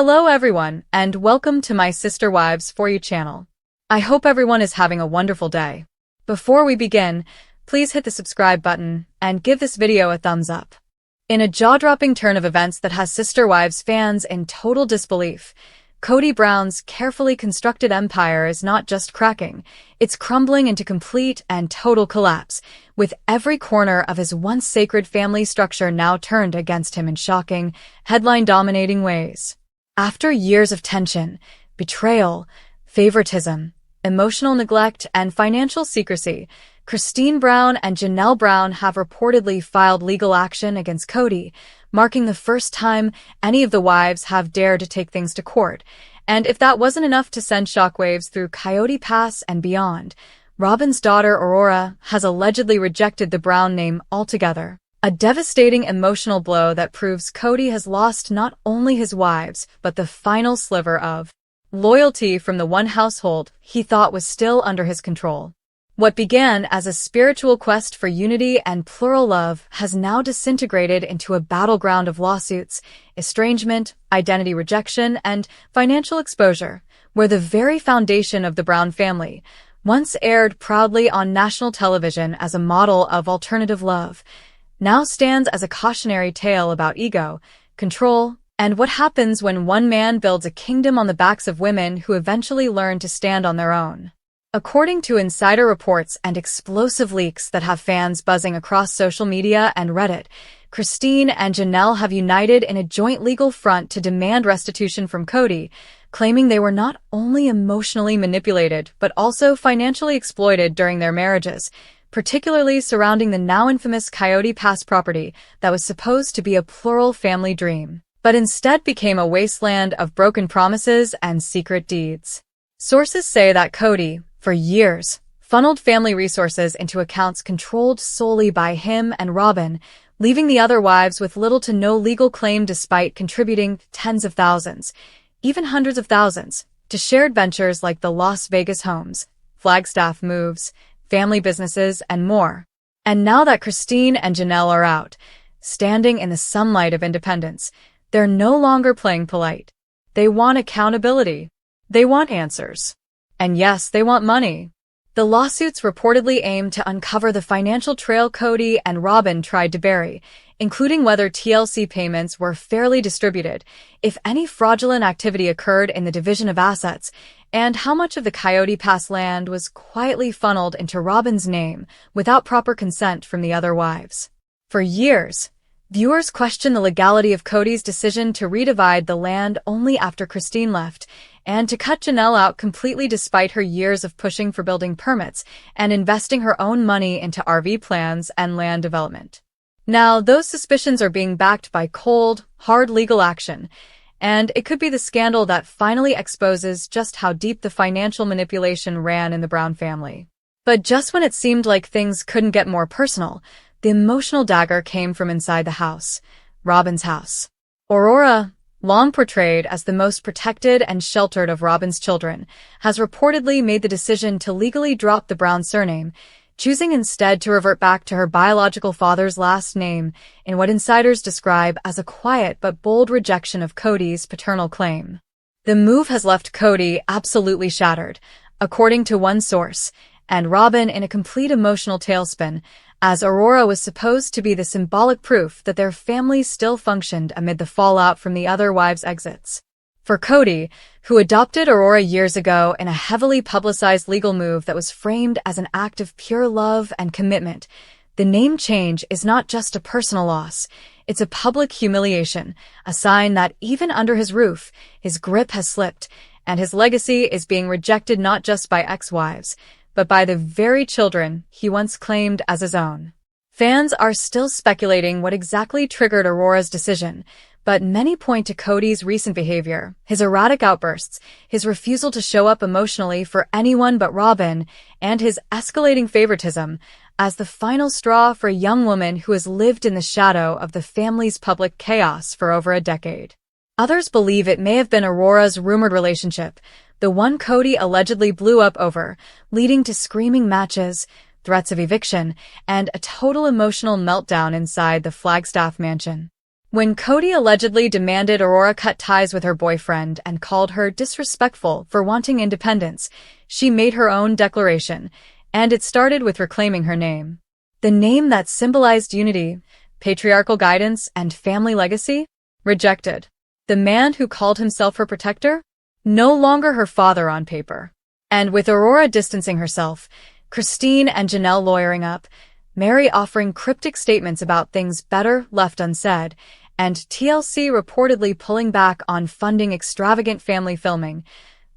Hello everyone, and welcome to my Sister Wives For You channel. I hope everyone is having a wonderful day. Before we begin, please hit the subscribe button and give this video a thumbs up. In a jaw-dropping turn of events that has Sister Wives fans in total disbelief, Kody Brown's carefully constructed empire is not just cracking, it's crumbling into complete and total collapse, with every corner of his once sacred family structure now turned against him in shocking, headline-dominating ways. After years of tension, betrayal, favoritism, emotional neglect, and financial secrecy, Christine Brown and Janelle Brown have reportedly filed legal action against Kody, marking the first time any of the wives have dared to take things to court. And if that wasn't enough to send shockwaves through Coyote Pass and beyond, Robyn's daughter Aurora has allegedly rejected the Brown name altogether. A devastating emotional blow that proves Kody has lost not only his wives, but the final sliver of loyalty from the one household he thought was still under his control. What began as a spiritual quest for unity and plural love has now disintegrated into a battleground of lawsuits, estrangement, identity rejection, and financial exposure, where the very foundation of the Brown family, once aired proudly on national television as a model of alternative love, now stands as a cautionary tale about ego, control, and what happens when one man builds a kingdom on the backs of women who eventually learn to stand on their own. According to insider reports and explosive leaks that have fans buzzing across social media and Reddit, Christine and Janelle have united in a joint legal front to demand restitution from Kody, claiming they were not only emotionally manipulated but also financially exploited during their marriages, particularly surrounding the now infamous Coyote Pass property that was supposed to be a plural family dream, but instead became a wasteland of broken promises and secret deeds. Sources say that Kody, for years, funneled family resources into accounts controlled solely by him and Robyn, leaving the other wives with little to no legal claim despite contributing tens of thousands, even hundreds of thousands, to shared ventures like the Las Vegas homes, Flagstaff moves, family businesses, and more. And now that Christine and Janelle are out, standing in the sunlight of independence, they're no longer playing polite. They want accountability. They want answers. And yes, they want money. The lawsuits reportedly aim to uncover the financial trail Kody and Robyn tried to bury, including whether TLC payments were fairly distributed, if any fraudulent activity occurred in the division of assets, and how much of the Coyote Pass land was quietly funneled into Robyn's name without proper consent from the other wives. For years, viewers questioned the legality of Kody's decision to redivide the land only after Christine left, and to cut Janelle out completely despite her years of pushing for building permits and investing her own money into RV plans and land development. Now, those suspicions are being backed by cold, hard legal action, and it could be the scandal that finally exposes just how deep the financial manipulation ran in the Brown family. But just when it seemed like things couldn't get more personal, the emotional dagger came from inside the house, Robyn's house. Aurora, long portrayed as the most protected and sheltered of Robyn's children, has reportedly made the decision to legally drop the Brown surname, choosing instead to revert back to her biological father's last name in what insiders describe as a quiet but bold rejection of Kody's paternal claim. The move has left Kody absolutely shattered, according to one source, and Robyn in a complete emotional tailspin, as Aurora was supposed to be the symbolic proof that their family still functioned amid the fallout from the other wives' exits. For Kody, who adopted Aurora years ago in a heavily publicized legal move that was framed as an act of pure love and commitment, the name change is not just a personal loss, it's a public humiliation, a sign that even under his roof, his grip has slipped, and his legacy is being rejected not just by ex-wives, but by the very children he once claimed as his own. Fans are still speculating what exactly triggered Aurora's decision, but many point to Kody's recent behavior, his erratic outbursts, his refusal to show up emotionally for anyone but Robyn, and his escalating favoritism, as the final straw for a young woman who has lived in the shadow of the family's public chaos for over a decade. Others believe it may have been Aurora's rumored relationship, the one Kody allegedly blew up over, leading to screaming matches, threats of eviction, and a total emotional meltdown inside the Flagstaff mansion. When Kody allegedly demanded Aurora cut ties with her boyfriend and called her disrespectful for wanting independence, she made her own declaration, and it started with reclaiming her name. The name that symbolized unity, patriarchal guidance, and family legacy? Rejected. The man who called himself her protector? No longer her father on paper. And with Aurora distancing herself, Christine and Janelle lawyering up, Mary offering cryptic statements about things better left unsaid, and TLC reportedly pulling back on funding extravagant family filming,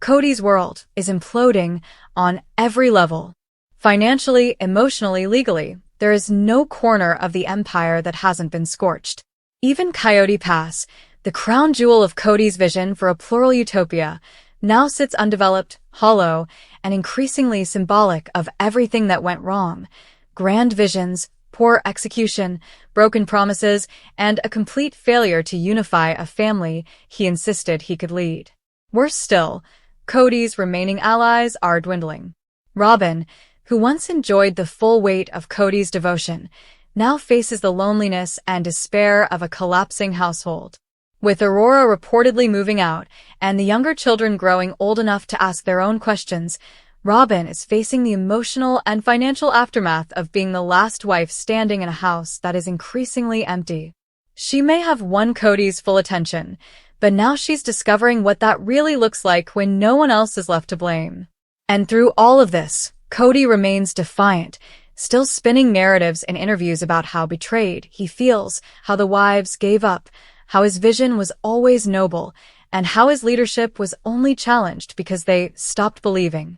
Kody's world is imploding on every level. Financially, emotionally, legally, there is no corner of the empire that hasn't been scorched. Even Coyote Pass, the crown jewel of Kody's vision for a plural utopia, now sits undeveloped, hollow, and increasingly symbolic of everything that went wrong. Grand visions, poor execution, broken promises, and a complete failure to unify a family he insisted he could lead. Worse still, Kody's remaining allies are dwindling. Robin, who once enjoyed the full weight of Kody's devotion, now faces the loneliness and despair of a collapsing household. With Aurora reportedly moving out and the younger children growing old enough to ask their own questions, Robin is facing the emotional and financial aftermath of being the last wife standing in a house that is increasingly empty. She may have won Kody's full attention, but now she's discovering what that really looks like when no one else is left to blame. And through all of this, Kody remains defiant, still spinning narratives in interviews about how betrayed he feels, how the wives gave up, how his vision was always noble, and how his leadership was only challenged because they stopped believing.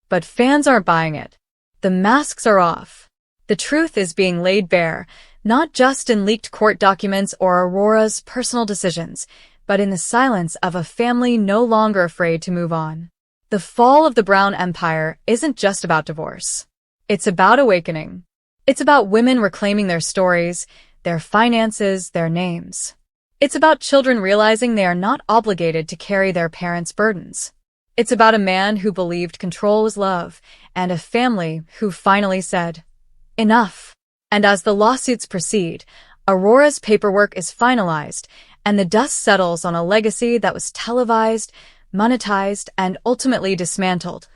But fans aren't buying it. The masks are off. The truth is being laid bare, not just in leaked court documents or Aurora's personal decisions, but in the silence of a family no longer afraid to move on. The fall of the Brown Empire isn't just about divorce. It's about awakening. It's about women reclaiming their stories, their finances, their names. It's about children realizing they are not obligated to carry their parents' burdens. It's about a man who believed control was love, and a family who finally said, enough. And as the lawsuits proceed, Aurora's paperwork is finalized, and the dust settles on a legacy that was televised, monetized, and ultimately dismantled.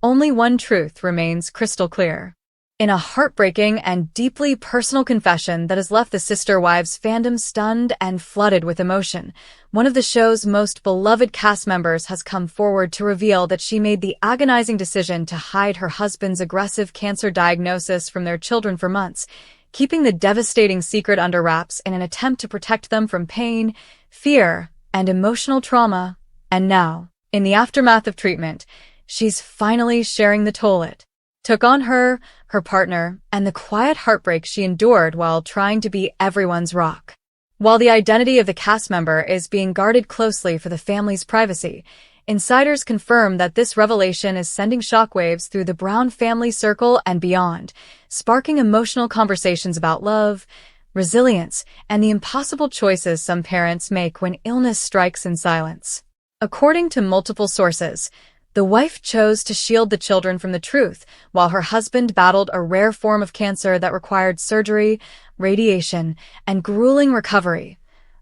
Only one truth remains crystal clear. In a heartbreaking and deeply personal confession that has left the Sister Wives fandom stunned and flooded with emotion, one of the show's most beloved cast members has come forward to reveal that she made the agonizing decision to hide her husband's aggressive cancer diagnosis from their children for months, keeping the devastating secret under wraps in an attempt to protect them from pain, fear, and emotional trauma. And now, in the aftermath of treatment, she's finally sharing the toll it took on her partner, and the quiet heartbreak she endured while trying to be everyone's rock. While the identity of the cast member is being guarded closely for the family's privacy, insiders confirm that this revelation is sending shockwaves through the Brown family circle and beyond, sparking emotional conversations about love, resilience, and the impossible choices some parents make when illness strikes in silence. According to multiple sources, the wife chose to shield the children from the truth, while her husband battled a rare form of cancer that required surgery, radiation, and grueling recovery,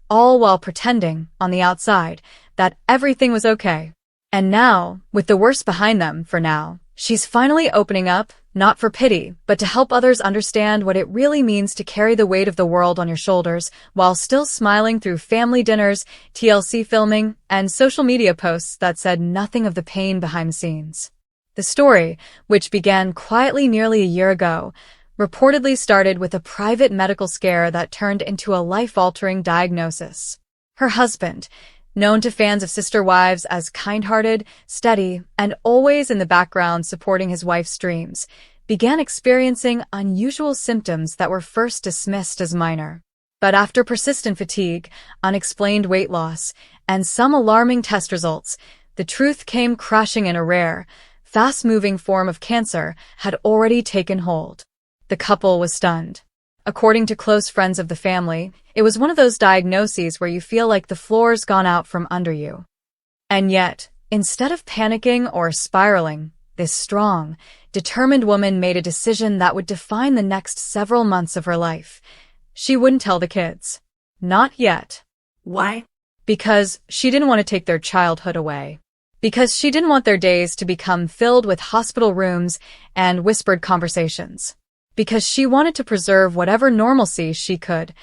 all while pretending, on the outside, that everything was okay. And now, with the worst behind them for now, she's finally opening up, not for pity, but to help others understand what it really means to carry the weight of the world on your shoulders while still smiling through family dinners, TLC filming, and social media posts that said nothing of the pain behind the scenes. The story, which began quietly nearly a year ago, reportedly started with a private medical scare that turned into a life-altering diagnosis. Her husband, known to fans of Sister Wives as kind-hearted, steady, and always in the background supporting his wife's dreams, began experiencing unusual symptoms that were first dismissed as minor. But after persistent fatigue, unexplained weight loss, and some alarming test results, the truth came crashing in. A rare, fast-moving form of cancer had already taken hold. The couple was stunned. According to close friends of the family, it was one of those diagnoses where you feel like the floor's gone out from under you. And yet, instead of panicking or spiraling, this strong, determined woman made a decision that would define the next several months of her life. She wouldn't tell the kids. Not yet. Why? Because she didn't want to take their childhood away. Because she didn't want their days to become filled with hospital rooms and whispered conversations. Because she wanted to preserve whatever normalcy she could,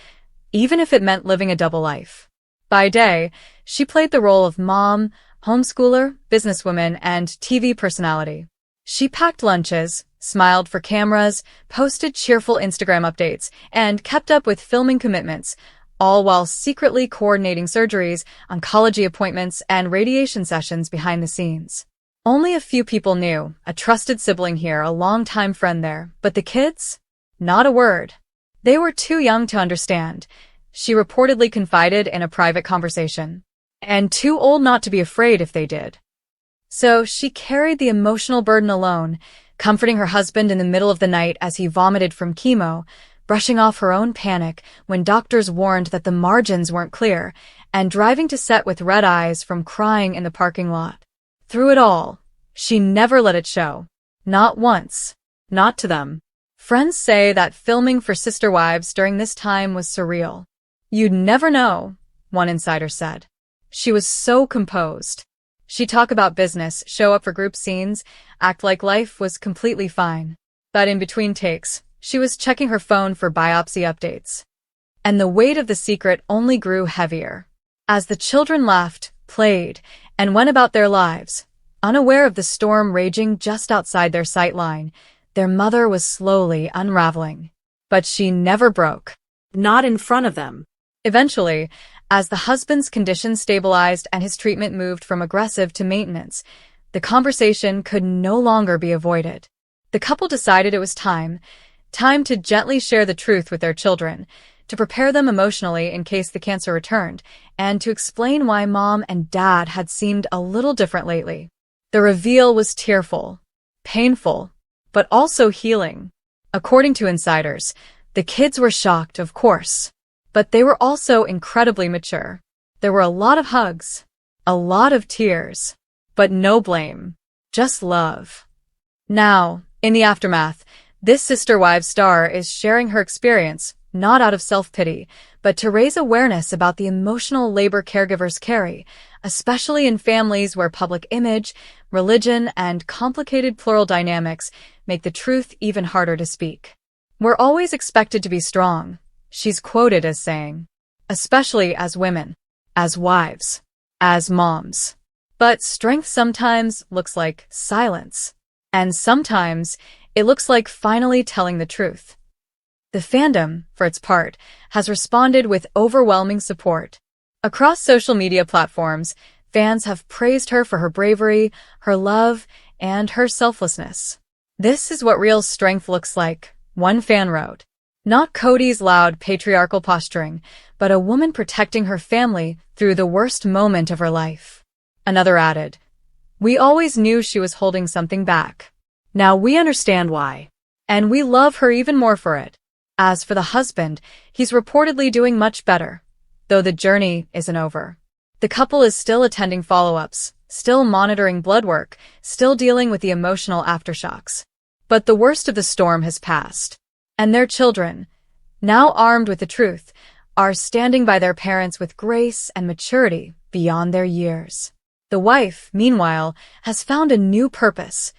even if it meant living a double life. By day, she played the role of mom, homeschooler, businesswoman, and TV personality. She packed lunches, smiled for cameras, posted cheerful Instagram updates, and kept up with filming commitments, all while secretly coordinating surgeries, oncology appointments, and radiation sessions behind the scenes. Only a few people knew, a trusted sibling here, a longtime friend there, but the kids? Not a word. They were too young to understand, she reportedly confided in a private conversation, and too old not to be afraid if they did. So she carried the emotional burden alone, comforting her husband in the middle of the night as he vomited from chemo, brushing off her own panic when doctors warned that the margins weren't clear, and driving to set with red eyes from crying in the parking lot. Through it all, she never let it show. Not once. Not to them. Friends say that filming for Sister Wives during this time was surreal. You'd never know, one insider said. She was so composed. She'd talk about business, show up for group scenes, act like life was completely fine. But in between takes, she was checking her phone for biopsy updates. And the weight of the secret only grew heavier. As the children laughed, played, and went about their lives, unaware of the storm raging just outside their sight line, their mother was slowly unraveling. But she never broke. Not in front of them. Eventually, as the husband's condition stabilized and his treatment moved from aggressive to maintenance, the conversation could no longer be avoided. The couple decided it was time to gently share the truth with their children, to prepare them emotionally in case the cancer returned, and to explain why mom and dad had seemed a little different lately. The reveal was tearful, painful, but also healing. According to insiders, the kids were shocked, of course, but they were also incredibly mature. There were a lot of hugs, a lot of tears, but no blame, just love. Now, in the aftermath, this Sister Wives star is sharing her experience, not out of self-pity, but to raise awareness about the emotional labor caregivers carry, especially in families where public image, religion, and complicated plural dynamics make the truth even harder to speak. We're always expected to be strong, she's quoted as saying, especially as women, as wives, as moms. But strength sometimes looks like silence, and sometimes it looks like finally telling the truth. The fandom, for its part, has responded with overwhelming support. Across social media platforms, fans have praised her for her bravery, her love, and her selflessness. This is what real strength looks like, one fan wrote. Not Kody's loud patriarchal posturing, but a woman protecting her family through the worst moment of her life. Another added, "We always knew she was holding something back. Now we understand why. And we love her even more for it." As for the husband, he's reportedly doing much better, though the journey isn't over. The couple is still attending follow-ups, still monitoring blood work, still dealing with the emotional aftershocks. But the worst of the storm has passed. And their children, now armed with the truth, are standing by their parents with grace and maturity beyond their years. The wife, meanwhile, has found a new purpose,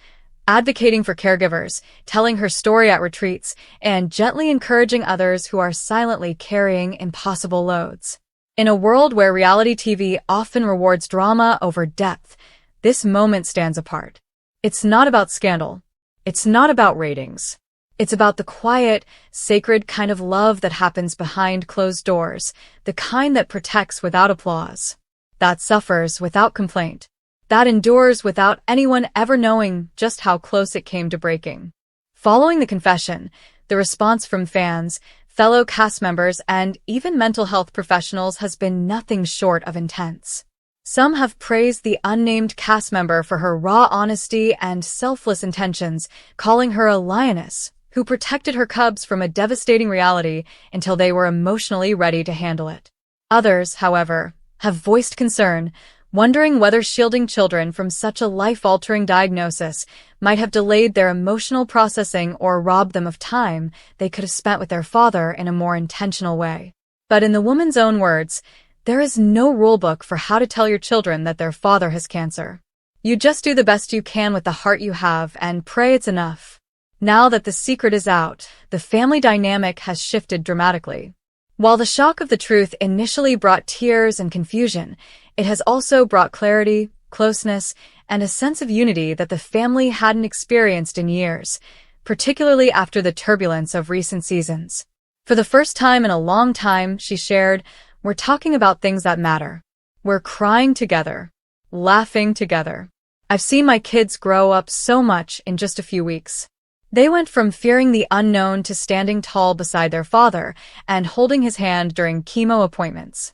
advocating for caregivers, telling her story at retreats, and gently encouraging others who are silently carrying impossible loads. In a world where reality TV often rewards drama over depth, this moment stands apart. It's not about scandal. It's not about ratings. It's about the quiet, sacred kind of love that happens behind closed doors, the kind that protects without applause, that suffers without complaint, that endures without anyone ever knowing just how close it came to breaking. Following the confession, the response from fans, fellow cast members, and even mental health professionals has been nothing short of intense. Some have praised the unnamed cast member for her raw honesty and selfless intentions, calling her a lioness who protected her cubs from a devastating reality until they were emotionally ready to handle it. Others, however, have voiced concern, wondering whether shielding children from such a life-altering diagnosis might have delayed their emotional processing or robbed them of time they could have spent with their father in a more intentional way. But in the woman's own words, there is no rulebook for how to tell your children that their father has cancer. You just do the best you can with the heart you have and pray it's enough. Now that the secret is out, the family dynamic has shifted dramatically. While the shock of the truth initially brought tears and confusion, it has also brought clarity, closeness, and a sense of unity that the family hadn't experienced in years, particularly after the turbulence of recent seasons. For the first time in a long time, she shared, "We're talking about things that matter. We're crying together, laughing together. I've seen my kids grow up so much in just a few weeks. They went from fearing the unknown to standing tall beside their father and holding his hand during chemo appointments."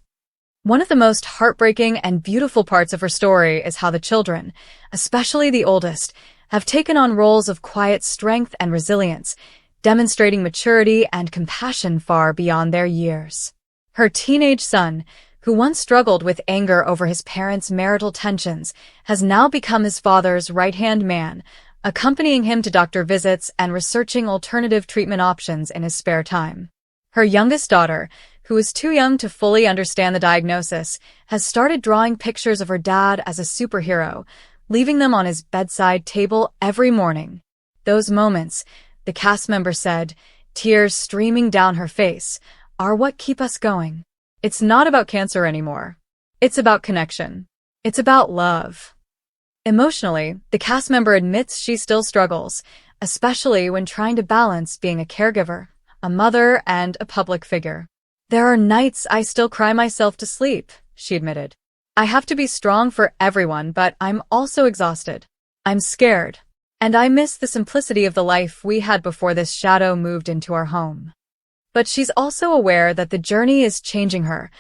One of the most heartbreaking and beautiful parts of her story is how the children, especially the oldest, have taken on roles of quiet strength and resilience, demonstrating maturity and compassion far beyond their years. Her teenage son, who once struggled with anger over his parents' marital tensions, has now become his father's right-hand man, accompanying him to doctor visits and researching alternative treatment options in his spare time. Her youngest daughter, who is too young to fully understand the diagnosis, has started drawing pictures of her dad as a superhero, leaving them on his bedside table every morning. Those moments, the cast member said, tears streaming down her face, are what keep us going. It's not about cancer anymore. It's about connection. It's about love. Emotionally, the cast member admits she still struggles, especially when trying to balance being a caregiver, a mother, and a public figure. "There are nights I still cry myself to sleep," she admitted. "I have to be strong for everyone, but I'm also exhausted. I'm scared. And I miss the simplicity of the life we had before this shadow moved into our home." But she's also aware that the journey is changing her,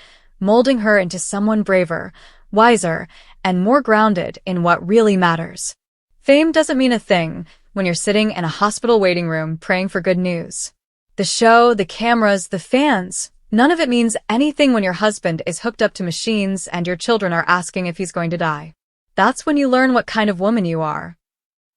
molding her into someone braver, wiser, and more grounded in what really matters. Fame doesn't mean a thing when you're sitting in a hospital waiting room praying for good news. The show, the cameras, the fans, none of it means anything when your husband is hooked up to machines and your children are asking if he's going to die. That's when you learn what kind of woman you are.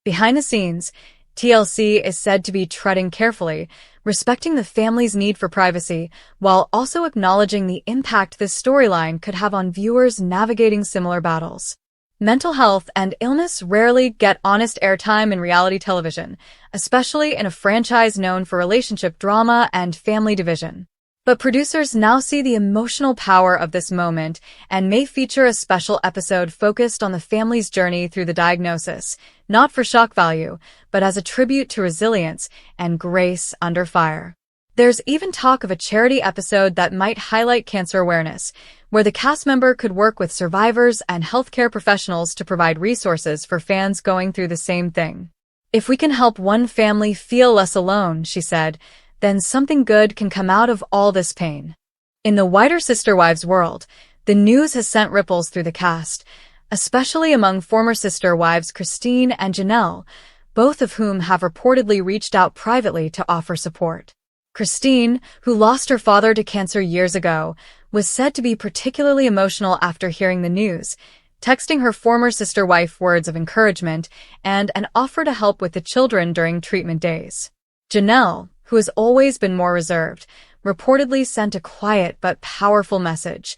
Behind the scenes, TLC is said to be treading carefully, respecting the family's need for privacy, while also acknowledging the impact this storyline could have on viewers navigating similar battles. Mental health and illness rarely get honest airtime in reality television, especially in a franchise known for relationship drama and family division. But producers now see the emotional power of this moment and may feature a special episode focused on the family's journey through the diagnosis, not for shock value, but as a tribute to resilience and grace under fire. There's even talk of a charity episode that might highlight cancer awareness, where the cast member could work with survivors and healthcare professionals to provide resources for fans going through the same thing. "If we can help one family feel less alone," she said, "then something good can come out of all this pain." In the wider Sister Wives world, the news has sent ripples through the cast, especially among former Sister Wives Christine and Janelle, both of whom have reportedly reached out privately to offer support. Christine, who lost her father to cancer years ago, was said to be particularly emotional after hearing the news, texting her former sister wife words of encouragement and an offer to help with the children during treatment days. Janelle, who has always been more reserved, reportedly sent a quiet but powerful message: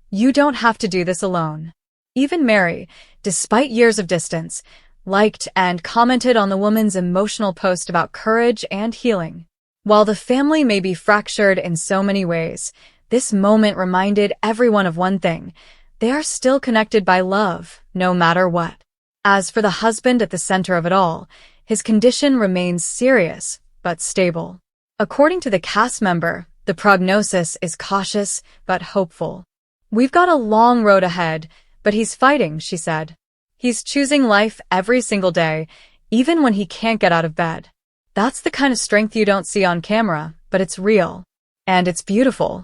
"You don't have to do this alone." Even Mary, despite years of distance, liked and commented on the woman's emotional post about courage and healing. While the family may be fractured in so many ways, this moment reminded everyone of one thing: they are still connected by love, no matter what. As for the husband at the center of it all, his condition remains serious but stable. According to the cast member, the prognosis is cautious but hopeful. "We've got a long road ahead, but he's fighting," she said. "He's choosing life every single day, even when he can't get out of bed." That's the kind of strength you don't see on camera, but it's real. And it's beautiful.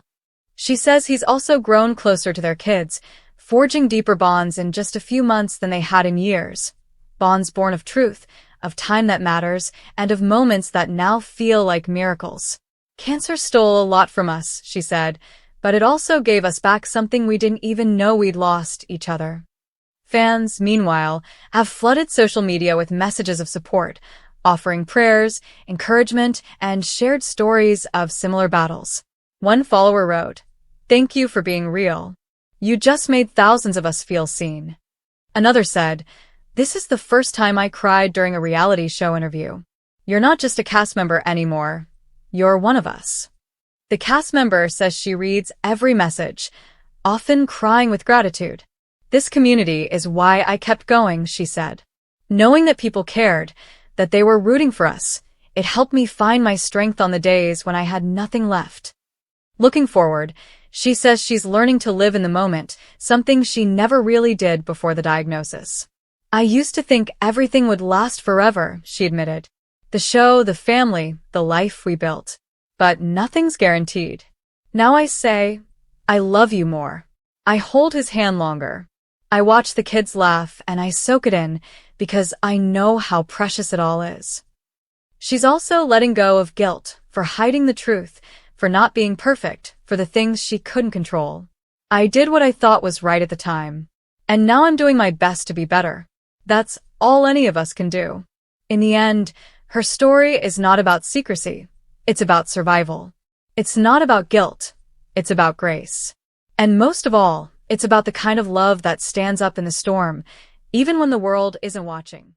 She says he's also grown closer to their kids, forging deeper bonds in just a few months than they had in years. Bonds born of truth, of time that matters, and of moments that now feel like miracles. "Cancer stole a lot from us," she said, "but it also gave us back something we didn't even know we'd lost: each other." Fans, meanwhile, have flooded social media with messages of support, offering prayers, encouragement, and shared stories of similar battles. One follower wrote, Thank you for being real. You just made thousands of us feel seen. Another said, this is the first time I cried during a reality show interview. You're not just a cast member anymore. You're one of us. The cast member says she reads every message, often crying with gratitude. This community is why I kept going, she said. Knowing that people cared, that they were rooting for us, it helped me find my strength on the days when I had nothing left. Looking forward, she says she's learning to live in the moment, something she never really did before the diagnosis. I used to think everything would last forever, she admitted. The show, the family, the life we built. But nothing's guaranteed. Now I say, I love you more. I hold his hand longer. I watch the kids laugh and I soak it in because I know how precious it all is. She's also letting go of guilt for hiding the truth, for not being perfect, for the things she couldn't control. I did what I thought was right at the time. And now I'm doing my best to be better. That's all any of us can do. In the end, her story is not about secrecy. It's about survival. It's not about guilt. It's about grace. And most of all, it's about the kind of love that stands up in the storm, even when the world isn't watching.